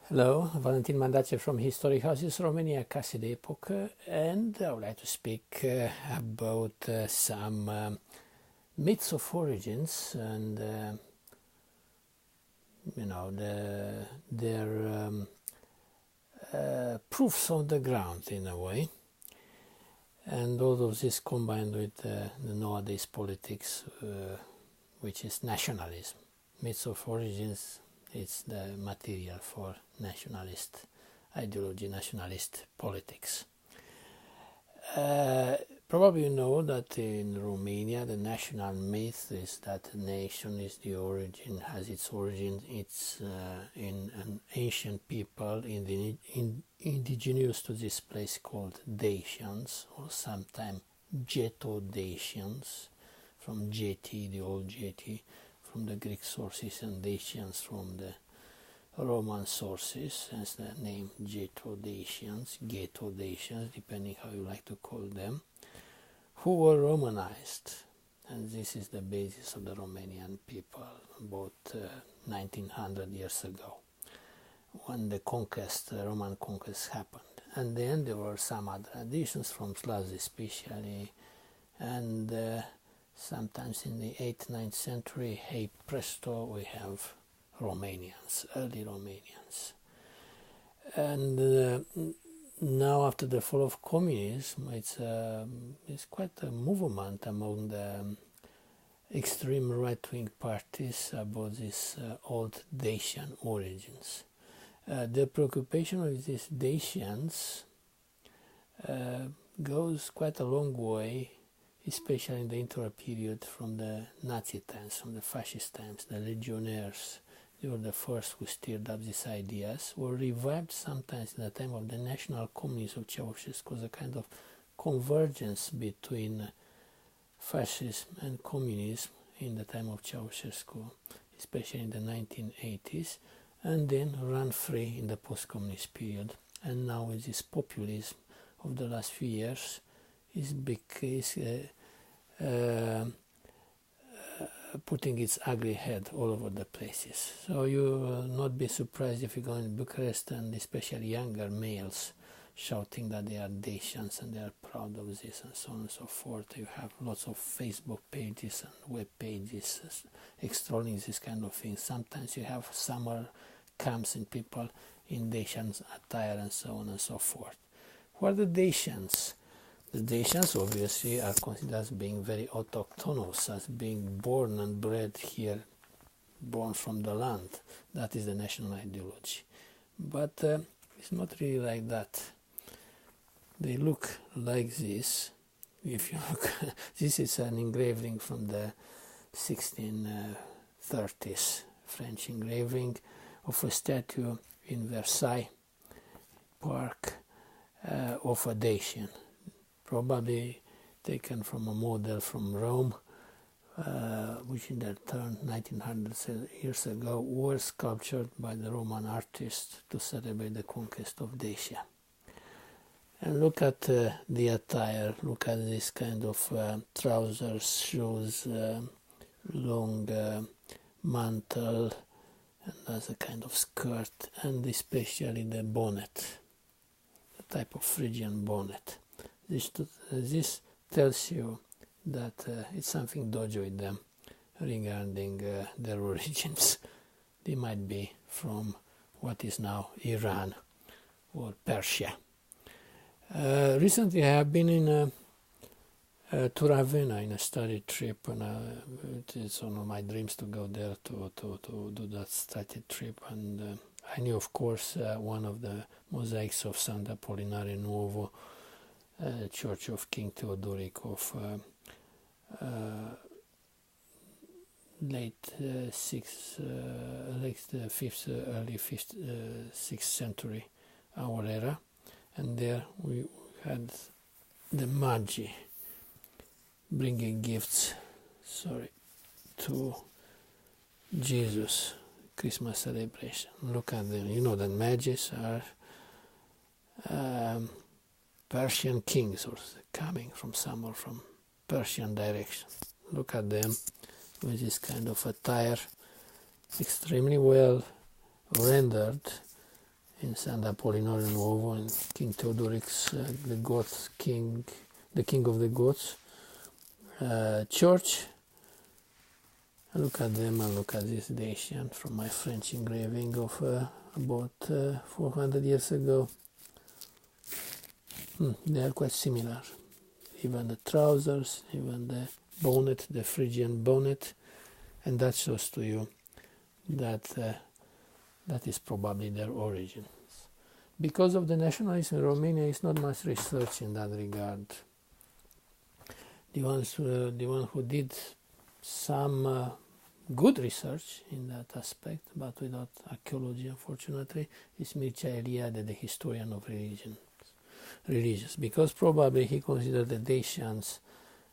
Hello, Valentin Mandace from Historic Houses, Romania, Casa de Epoca, and I would like to speak about some myths of origins and their proofs on the ground in a way, and all of this combined with the nowadays politics, which is nationalism. Myths of origins. It's the material for nationalist ideology, nationalist politics. Probably you know that in Romania the national myth is that the nation is the origin, has its origin, it's in an ancient people indigenous to this place called Dacians, or sometimes Dacians, from Geti, the old Geti, from the Greek sources, and Dacians from the Roman sources, as the name Dacians, depending how you like to call them, who were Romanized. And this is the basis of the Romanian people about 1900 years ago, when the Roman conquest happened. And then there were some other additions from Slavs especially, and sometimes in the 8th, 9th century, hey presto, we have Romanians, early Romanians. And now after the fall of communism, it's quite a movement among the extreme right-wing parties about these old Dacian origins. The preoccupation with these Dacians goes quite a long way, especially in the interwar period, from the Nazi times, from the fascist times. The legionnaires, they were the first who stirred up these ideas, were revived sometimes in the time of the national communism of Ceausescu, as a kind of convergence between fascism and communism in the time of Ceausescu, especially in the 1980s, and then run free in the post-communist period. And now with this populism of the last few years, is putting its ugly head all over the places. So you will not be surprised if you go in Bucharest, and especially younger males shouting that they are Dacians and they are proud of this, and so on and so forth. You have lots of Facebook pages and web pages extolling this kind of thing. Sometimes you have summer camps and people in Dacian attire and so on and so forth. Who are the Dacians? The Dacians obviously are considered as being very autochthonous, as being born and bred here, born from the land. That is the national ideology. But it's not really like that. They look like this. If you look, this is an engraving from the 1630s, French engraving of a statue in Versailles Park of a Dacian, probably taken from a model from Rome, which in their turn 1900 years ago were sculptured by the Roman artists to celebrate the conquest of Dacia. And look at the attire, look at this kind of trousers, shoes, long mantle, and as a kind of skirt, and especially the bonnet, the type of Phrygian bonnet. This tells you that it's something dodgy with them regarding their origins. They might be from what is now Iran or Persia. Recently I have been to Ravenna in a study trip, and it's one of my dreams to go there to do that study trip. And I knew, of course, one of the mosaics of Sant'Apollinare Nuovo, Church of King Theodoric of late 5th, early 5th, 6th century, our era. And there we had the Magi bringing gifts, to Jesus, Christmas celebration. Look at them. You know that Magis are Persian kings, or coming from somewhere from Persian direction. Look at them with this kind of attire, extremely well rendered, in St. Apollinare Nuovo, in King Theodoric's, the Goth king, the king of the Goths church. Look at them and look at this Dacian from my French engraving of about 400 years ago. They are quite similar. Even the trousers, even the bonnet, the Phrygian bonnet, and that shows to you that that is probably their origins. Because of the nationalism in Romania, is not much research in that regard. The one who did some good research in that aspect, but without archaeology, unfortunately, is Mircea Eliade, the historian of religions, because probably he considered the Dacians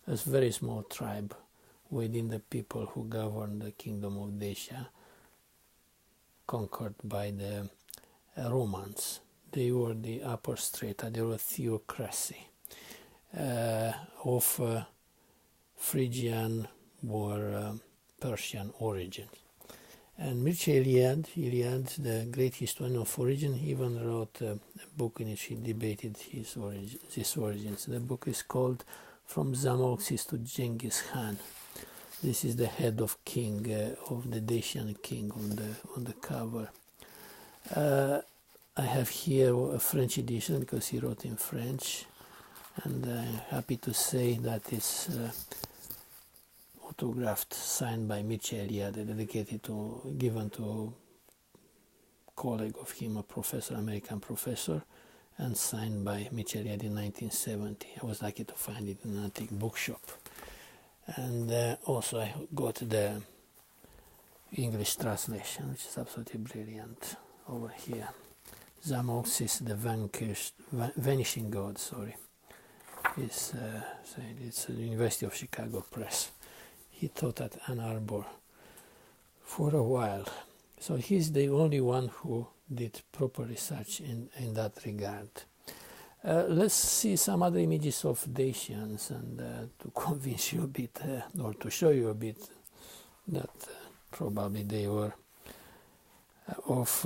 as a very small tribe within the people who governed the kingdom of Dacia, conquered by the Romans. They were the upper strata, they were a theocracy of Phrygian or Persian origin. And Mircea Eliade, the great historian of origin, even wrote a book in which he debated his origins. The book is called From Zamoxis to Genghis Khan. This is the head of king, of the Dacian king on the cover. I have here a French edition because he wrote in French, and I'm happy to say that it's autographed, signed by Mircea Eliade, dedicated given to a colleague of him, a professor, American professor, and signed by Mircea Eliade in 1970. I was lucky to find it in an antique bookshop. And also I got the English translation, which is absolutely brilliant, over here. Zamoxis, the vanishing god, it's the University of Chicago Press. He taught at Ann Arbor for a while. So he's the only one who did proper research in that regard. Let's see some other images of Dacians, and to convince you a bit, or to show you a bit, that probably they were of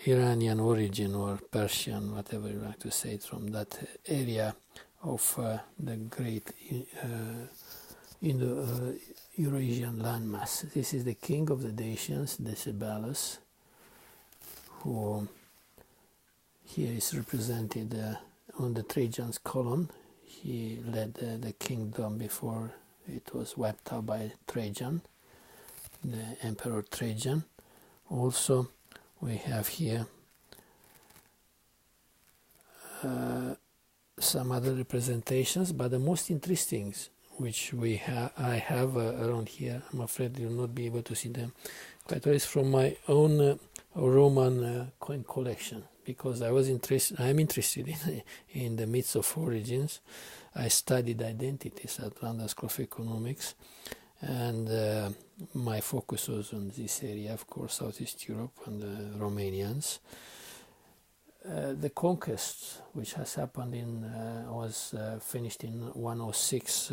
Iranian origin or Persian, whatever you like to say it, from that area of the great Eurasian landmass. This is the king of the Dacians, Decebalus, who here is represented on the Trajan's column. He led the kingdom before it was wiped out by Trajan, the Emperor Trajan. Also, we have here some other representations, but the most interesting, which I have around here, I'm afraid you'll not be able to see them quite well, is from my own Roman coin collection, because I'm interested in the myths of origins. I studied identities at London School of Economics, and my focus was on this area, of course, Southeast Europe and the Romanians. The conquest, which has happened was finished in 106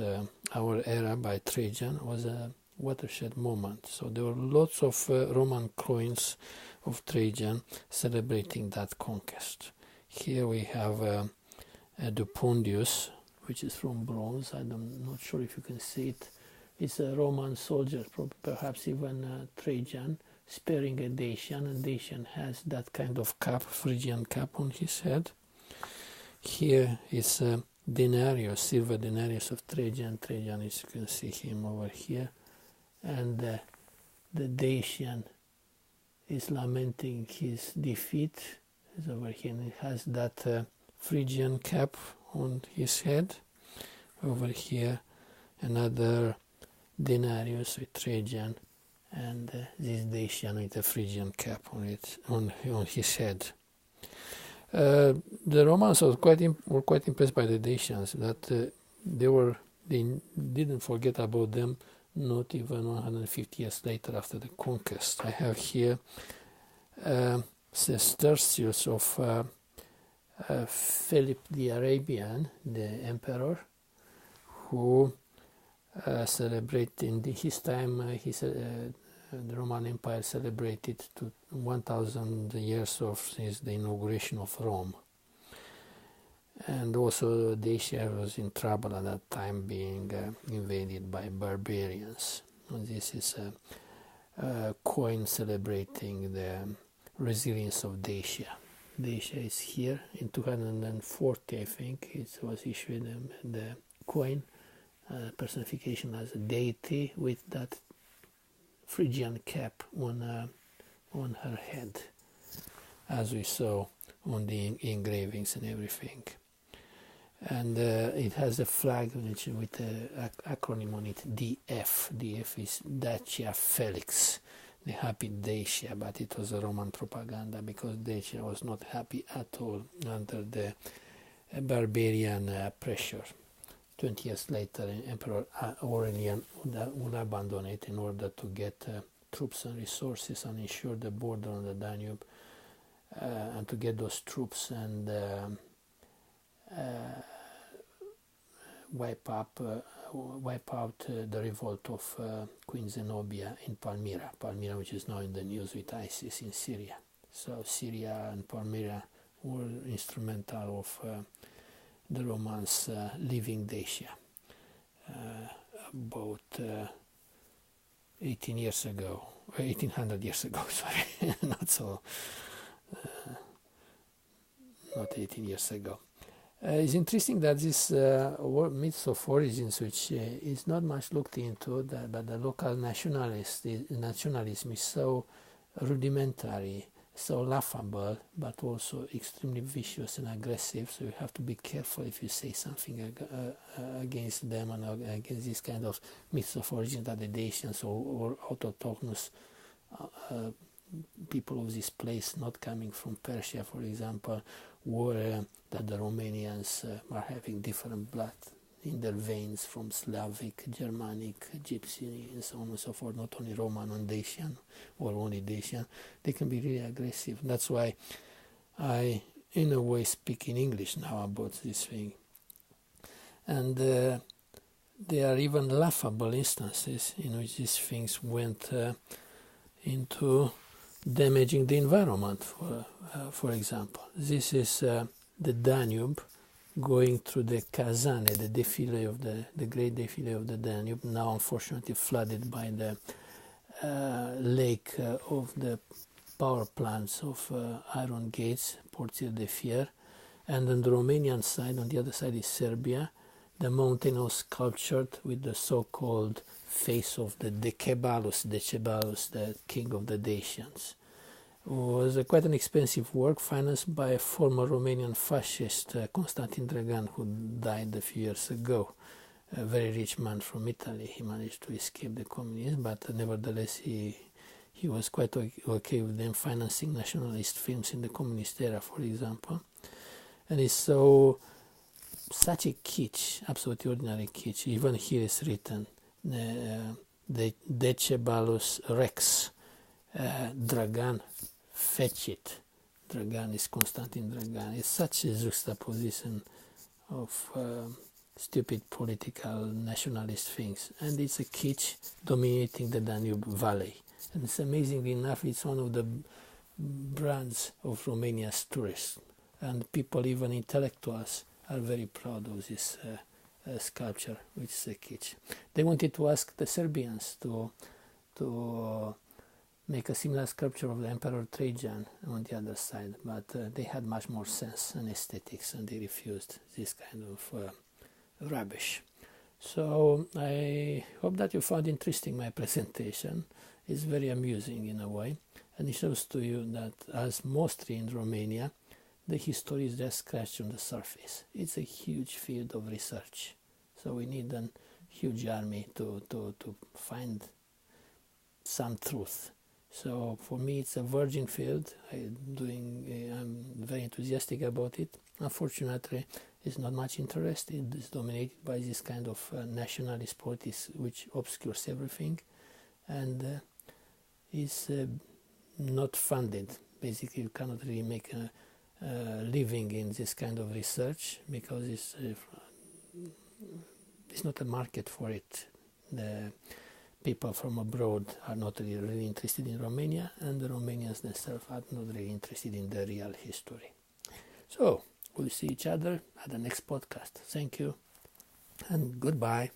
our era by Trajan, was a watershed moment. So there were lots of Roman coins of Trajan celebrating that conquest. Here we have a Dupundius, which is from bronze. I'm not sure if you can see it. It's a Roman soldier, perhaps even Trajan, sparing a Dacian, and Dacian has that kind of cap, Phrygian cap on his head. Here is a denarius, silver denarius of Trajan. Trajan, as you can see him over here, and the Dacian is lamenting his defeat. Is over here, and he has that Phrygian cap on his head. Over here, another denarius with Trajan, and this Dacian with a Phrygian cap on his head. The Romans were quite impressed by the Dacians, that they didn't forget about them, not even 150 years later after the conquest. I have here sestertius of Philip the Arabian, the emperor, who celebrated in his time. the Roman Empire celebrated 1,000 years since the inauguration of Rome. And also Dacia was in trouble at that time, being invaded by barbarians. And this is a coin celebrating the resilience of Dacia. Dacia is here in 240, I think. It was issued the coin, personification as a deity with that Phrygian cap on her head, as we saw on the engravings and everything. And it has a flag with an acronym on it, DF. DF is Dacia Felix, the happy Dacia, but it was a Roman propaganda because Dacia was not happy at all under the barbarian pressure. 20 years later, Emperor Aurelian would abandon it in order to get troops and resources and ensure the border on the Danube, and to get those troops and wipe out the revolt of Queen Zenobia in Palmyra, which is now in the news with ISIS in Syria. So Syria and Palmyra were instrumental of the Romans leaving Dacia about 1800 years ago, sorry, not 18 years ago. It's interesting that this myths of origins, which is not much looked into, but the local nationalism is so rudimentary, so laughable, but also extremely vicious and aggressive. So you have to be careful if you say something against them and against this kind of myths of origin that the Dacians or autochthonous people of this place, not coming from Persia, for example, or that the Romanians are having different blood in their veins from Slavic, Germanic, Gypsy, and so on and so forth, not only Roman and Dacian, or only Dacian. They can be really aggressive. That's why I, in a way, speak in English now about this thing. And there are even laughable instances in which these things went into damaging the environment, for example. This is the Danube going through the Kazane, the defile of the great defile of the Danube, now unfortunately flooded by the lake of the power plants of iron gates, Porțir de Fier. And on the Romanian side, on the other side is Serbia. The mountain was sculptured with the so-called face of the Decebalus, the king of the Dacians. It was quite an expensive work, financed by a former Romanian fascist, Constantin Dragan, who died a few years ago. A very rich man from Italy. He managed to escape the communists, but nevertheless he was quite okay with them financing nationalist films in the communist era, for example. And it's such a kitsch, absolutely ordinary kitsch. Even here is written, Decebalus Rex, Dragan, fetch it. Dragan is Constantin Dragan. It's such a juxtaposition of stupid political nationalist things. And it's a kitsch dominating the Danube Valley. And it's amazingly enough, it's one of the brands of Romania's tourists. And people, even intellectuals, are very proud of this sculpture, which is a kitsch. They wanted to ask the Serbians to make a similar sculpture of the Emperor Trajan on the other side, but they had much more sense and aesthetics, and they refused this kind of rubbish. So I hope that you found interesting my presentation. It's very amusing in a way, and it shows to you that, as mostly in Romania, the history is just scratched on the surface. It's a huge field of research, so we need a huge army to find some truth. So for me, it's a virgin field. I'm very enthusiastic about it. Unfortunately, it's not much interested. It's dominated by this kind of nationalist politics, which obscures everything, and is not funded. Basically, you cannot really make a living in this kind of research because it's not a market for it. The people from abroad are not really interested in Romania, and the Romanians themselves are not really interested in the real history. So, we'll see each other at the next podcast. Thank you, and goodbye.